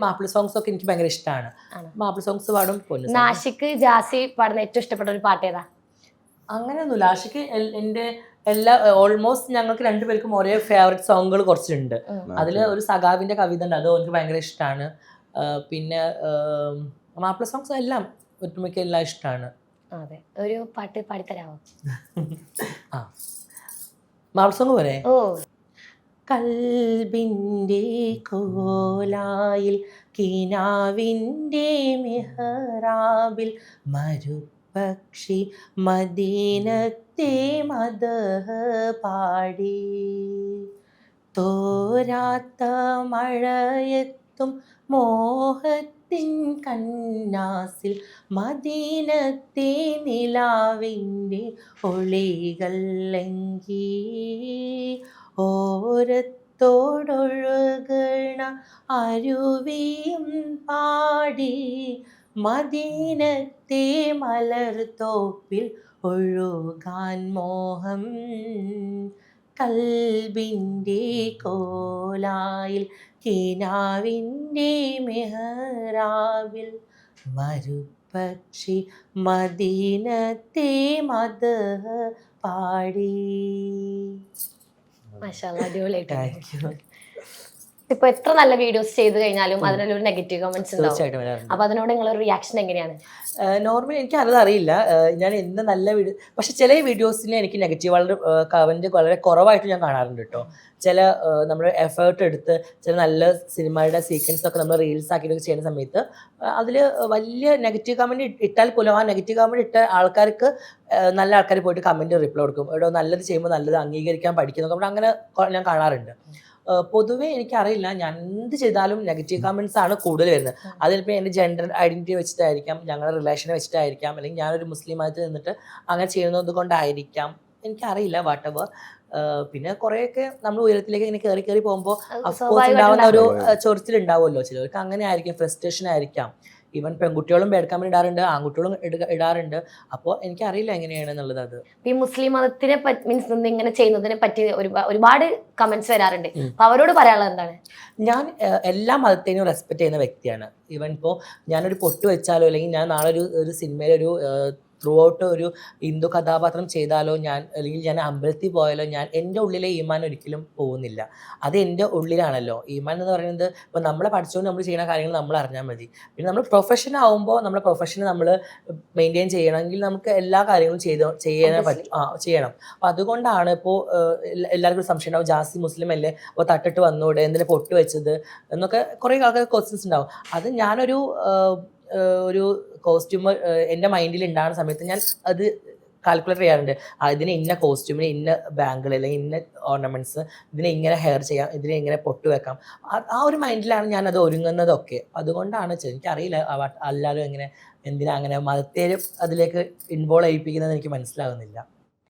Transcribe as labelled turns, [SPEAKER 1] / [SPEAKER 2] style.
[SPEAKER 1] Mappila songs ഒക്കെ എനിക്ക് ഭയങ്കര ഇഷ്ടമാണ്. മാപ്പിള സോങ്സ് പാടും.
[SPEAKER 2] നാഷിക്ക് ജാസി പാടുന്ന ഏറ്റവും ഇഷ്ടപ്പെട്ട ഒരു പാട്ട് ഏതാ?
[SPEAKER 1] അങ്ങനെയൊന്നുമില്ല. ആഷിക്ക് എൻ്റെ എല്ലാ ഓൾമോസ്റ്റ് ഞങ്ങൾക്ക് രണ്ടുപേർക്കും ഒരേ ഫേവറേറ്റ് സോങ്ങുകൾ കുറച്ചുണ്ട്. അതിൽ ഒരു സഖാവിൻ്റെ കവിത ഉണ്ട്, അത് എനിക്ക് ഭയങ്കര ഇഷ്ടമാണ്. പിന്നെ മാപ്പിള സോങ്സ് എല്ലാം ഒട്ടുമിക്ക എല്ലാം ഇഷ്ടമാണ്.
[SPEAKER 2] അതെ, ഒരു പാട്ട് പാടിത്തരാമോ?
[SPEAKER 1] ആ, മാപ്പിള സോങ് പോലെ.
[SPEAKER 2] ഓ,
[SPEAKER 1] കൽബിൻ്റെ കോലായിൽ കിനാവിൻ്റെ മെഹറാബിൽ മരുപക്ഷി മദീനത്തെ മദഹ് പാടി, തോരാത്ത മഴയെത്തും മോഹത്തിൻ കന്നാസിൽ മദീനത്തെ നിലാവിൻ്റെ ഒളികൾ ലംഘി, ഓരത്തോടൊഴുകണ അരുവിയും പാടി മദീനത്തെ മലർത്തോപ്പിൽ ഒഴുകാൻ മോഹം. കൽബിൻ്റെ കോലായിൽ കിനാവിൻ്റെ മെഹറാബിൽ മരുപക്ഷി മദീനത്തെ മദഹ് പാടി.
[SPEAKER 2] അടിപൊളിയായിട്ട്. ഇപ്പൊ എത്ര നല്ല വീഡിയോസ് ചെയ്ത് കഴിഞ്ഞാലും അതിനൊരു നെഗറ്റീവ് കമന്റ്സ് ഉണ്ടാവും. അപ്പൊ അതിനോട് നിങ്ങളൊരു റിയാക്ഷൻ എങ്ങനെയാണ്?
[SPEAKER 1] നോർമലി എനിക്ക് അറിയില്ല, ഞാൻ എന്ത് നല്ല വീഡിയോ, പക്ഷെ ചില വീഡിയോസിന് എനിക്ക് നെഗറ്റീവ് വളരെ കമന്റ് വളരെ കുറവായിട്ട് ഞാൻ കാണാറുണ്ട് കേട്ടോ. ചില നമ്മൾ എഫേർട്ട് എടുത്ത് ചില നല്ല സിനിമയുടെ സീക്വൻസ് ഒക്കെ നമ്മൾ റീൽസ് ആക്കിയിട്ട് ചെയ്യുന്ന സമയത്ത് അതിൽ വലിയ നെഗറ്റീവ് കമന്റ് ഇട്ടാൽ പോലും ആ നെഗറ്റീവ് കമന്റ് ഇട്ട ആൾക്കാർക്ക് നല്ല ആൾക്കാർ പോയിട്ട് കമന്റ് റിപ്ലൈ കൊടുക്കും. ഇവിടെ നല്ലത് ചെയ്യുമ്പോൾ നല്ലത് അംഗീകരിക്കാൻ പഠിക്കുന്നതൊക്കെ അങ്ങനെ ഞാൻ കാണാറുണ്ട്. പൊതുവേ എനിക്കറിയില്ല, ഞാൻ എന്ത് ചെയ്താലും നെഗറ്റീവ് കമൻറ്റ്സ് ആണ് കൂടുതൽ വരുന്നത്. അതിലിപ്പോൾ എൻ്റെ ജെൻഡർ ഐഡൻറ്റിറ്റി വെച്ചിട്ടായിരിക്കാം, ഞങ്ങളുടെ റിലേഷനെ വെച്ചിട്ടായിരിക്കാം, അല്ലെങ്കിൽ ഞാനൊരു മുസ്ലിമായിട്ട് നിന്നിട്ട് അങ്ങനെ ചെയ്യുന്നത് കൊണ്ടായിരിക്കാം, എനിക്കറിയില്ല, വാട്ടെവർ. പിന്നെ കുറേയൊക്കെ നമ്മൾ ഉയരത്തിലേക്ക് ഇങ്ങനെ കയറി കയറി പോകുമ്പോൾ അഫ്കോഴ്സ് ഉണ്ടാവുന്ന ഒരു ചൊറിച്ചിലുണ്ടാവുമല്ലോ. ചിലർക്ക് അങ്ങനെ ആയിരിക്കും, ഫ്രസ്ട്രേഷൻ ആയിരിക്കാം. ഈവൻ പെൺകുട്ടികളും ബാഡ് കമന്റ് ഇടാറുണ്ട്, ആൺകുട്ടികളും ഇടാറുണ്ട്. അപ്പോൾ എനിക്കറിയില്ല എങ്ങനെയാണെന്നുള്ളത്. അത്
[SPEAKER 2] ഈ മുസ്ലിം മതത്തിനെ മീൻസ് ഇങ്ങനെ ചെയ്യുന്നതിനെ പറ്റി ഒരുപാട് കമന്റ്സ് വരാറുണ്ട്. അപ്പൊ അവരോട് പറയാനുള്ളത് എന്താണ്?
[SPEAKER 1] ഞാൻ എല്ലാ മതത്തിനെയും റെസ്പെക്ട് ചെയ്യുന്ന വ്യക്തിയാണ്. ഈവൻ ഇപ്പോൾ ഞാനൊരു പൊട്ട് വെച്ചാലോ, അല്ലെങ്കിൽ ഞാൻ നാളെ ഒരു സിനിമയിലൊരു ത്രൂ ഔട്ട് ഒരു ഹിന്ദു കഥാപാത്രം ചെയ്താലോ, അല്ലെങ്കിൽ ഞാൻ അമ്പലത്തിൽ പോയാലോ, എൻ്റെ ഉള്ളിലെ ഈമാൻ ഒരിക്കലും പോകുന്നില്ല. അത് എൻ്റെ ഉള്ളിലാണല്ലോ. ഈമാൻ എന്ന് പറയുന്നത് ഇപ്പോൾ നമ്മളെ പഠിച്ചുകൊണ്ട് നമ്മൾ ചെയ്യുന്ന കാര്യങ്ങൾ നമ്മൾ അറിഞ്ഞാൽ മതി. പിന്നെ നമ്മൾ പ്രൊഫഷൻ ആവുമ്പോൾ നമ്മളെ പ്രൊഫഷനെ നമ്മൾ മെയിൻറ്റെയിൻ ചെയ്യണമെങ്കിൽ നമുക്ക് എല്ലാ കാര്യങ്ങളും ചെയ്യണം. അപ്പോൾ അതുകൊണ്ടാണ് ഇപ്പോൾ എല്ലാവർക്കും സംശയം ഉണ്ടാവും, ജാസി മുസ്ലിം അല്ലേ, അപ്പോൾ തട്ടിട്ട് വന്നൂടെ, എന്തിനാ പൊട്ട് വെച്ചത് എന്നൊക്കെ കുറേ ആൾക്കാർ ക്വസ്റ്റ്യൻസ് ഉണ്ടാവും. അത് ഞാനൊരു കോസ്റ്റ്യൂം എൻ്റെ മൈൻഡിൽ ഉണ്ടാകുന്ന സമയത്ത് ഞാൻ അത് കാൽക്കുലേറ്റ് ചെയ്യാറുണ്ട്. ഇതിന് ഇന്ന കോസ്റ്റ്യൂമിന് ഇന്ന ബാങ്കിൾ അല്ലെങ്കിൽ ഇന്ന ഓർണമെൻറ്റ്സ്, ഇതിനെ ഇങ്ങനെ ഹെയർ ചെയ്യാം, ഇതിനെ ഇങ്ങനെ പൊട്ട് വെക്കാം, ആ ഒരു മൈൻഡിലാണ് ഞാനത് ഒരുങ്ങുന്നതൊക്കെ. അതുകൊണ്ടാണ് എനിക്കറിയില്ല അല്ലാതെ എന്തിനാ അങ്ങനെ മതത്തെ അതിലേക്ക് ഇൻവോൾവ് ചെയ്യിപ്പിക്കുന്നത് എനിക്ക് മനസ്സിലാകുന്നില്ല.